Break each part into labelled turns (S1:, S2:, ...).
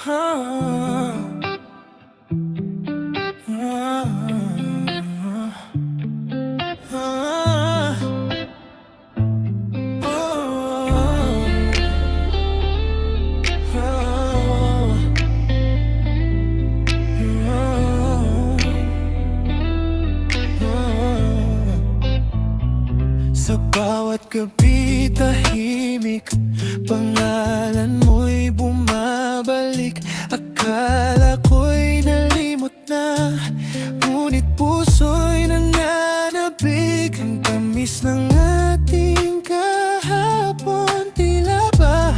S1: Ah, ah, ah, sa bawat gabi tahimik, pangalan mo'y bumabalik. Akala ko'y nalimot na, ngunit puso'y nananabik. Ang tamis ng ating kahapon, tila ba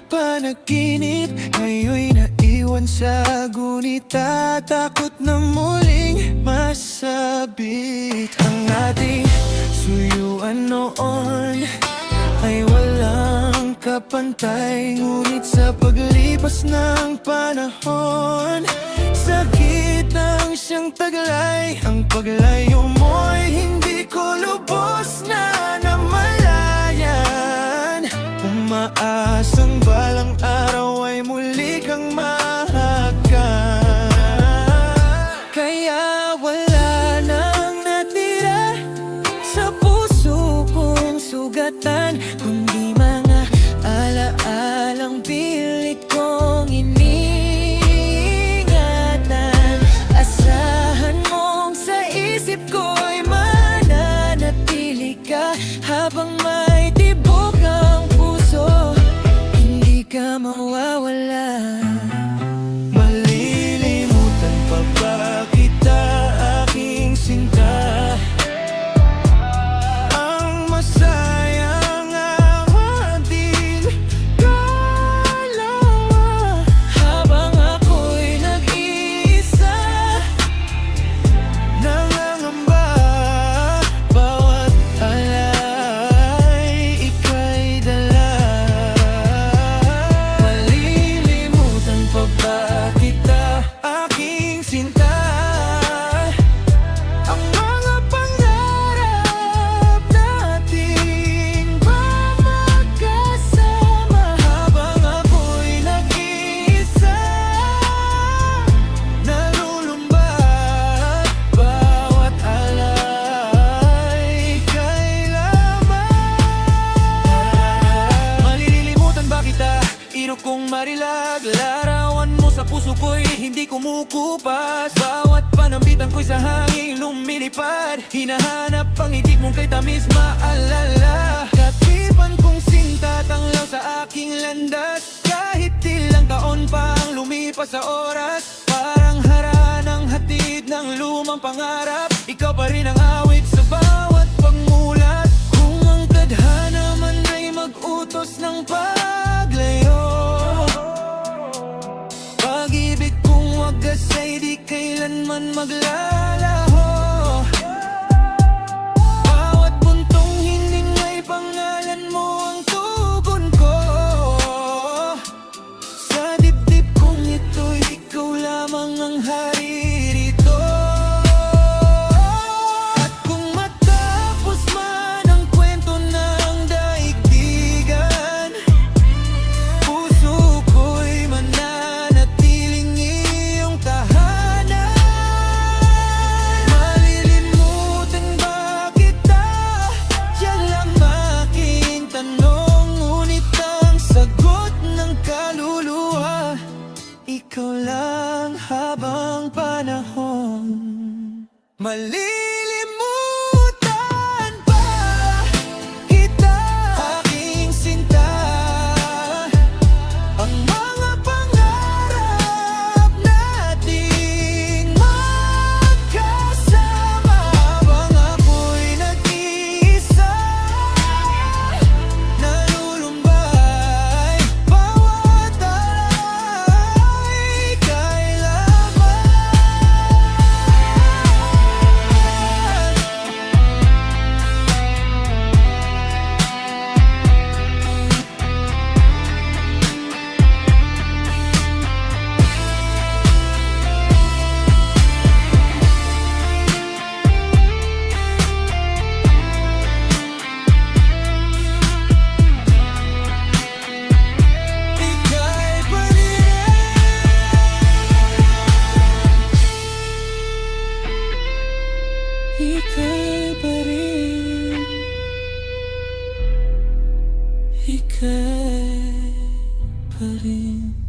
S1: panaginip, ngayon'y naiwan sa gunita. Takot na muling masabit. Ang ating suyuan noon ay walang kapantay, ngunit sa paglipas ng panahon, sakit ng siyang taglay. Ang paglayo mo'y hindi ko lubos na namalayan. Umaasang balang araw ay muli kang mahagkan. Kaya wala nang natira sa puso kong sugatan, kundi mga alaalang pilit kong iniingatan. Asahan mong sa isip ko'y mananatili ka, habang may tibok ang puso, hindi ka mawawala. Malilimutan pa ba kita, aking sinta? Ang masayang ating dalawa, habang ako'y nag-iisa, nangangamba. Bawat alay, ika'y dala. Malilimutan pa ba kita, aking sinta? Ang mga pangarap nating magkasama, habang ako'y nag-iisa, nalulumbat. Bawat alay, ika'y lamang. Malililimutan ba kita, iro kong marilag? Larawan mo sa puso ko'y hindi kumukupas. Bawat panambitan ko'y sa hangin lumilipad, hinahanap ang itik mong kay tamis maalala. Katipan kong sinta, tanglaw sa aking landas, kahit ilang taon pang lumipas sa oras. Parang haranang hatid ng lumang pangarap, ikaw pa rin ang awit sa bawat pagmulat. Kung ang tadhana man ay mag-utos ng paglayo, pag-ibig kong wagas ay di kailanman maglalaho. Bawat buntong hining ay pangalan mo ang tugon ko. Sa dibdib kong ito'y ikaw lamang ang hari rito. At kung matapos man ang kwento ng daigdigan, puso ko'y mananatiling iyong tahanan. Malilimutan ba kita? Yan lang aking tanong, ngunit ang sagot ng kaluluwa, ikaw lang habang panahon. Malilimutan ba kita, aking sinta? Ang mga pangarap nating magkasama, habang ako'y nag-iisa, nalulumbay. Bawat alay, ika'y lamang. Ika'y pa rin.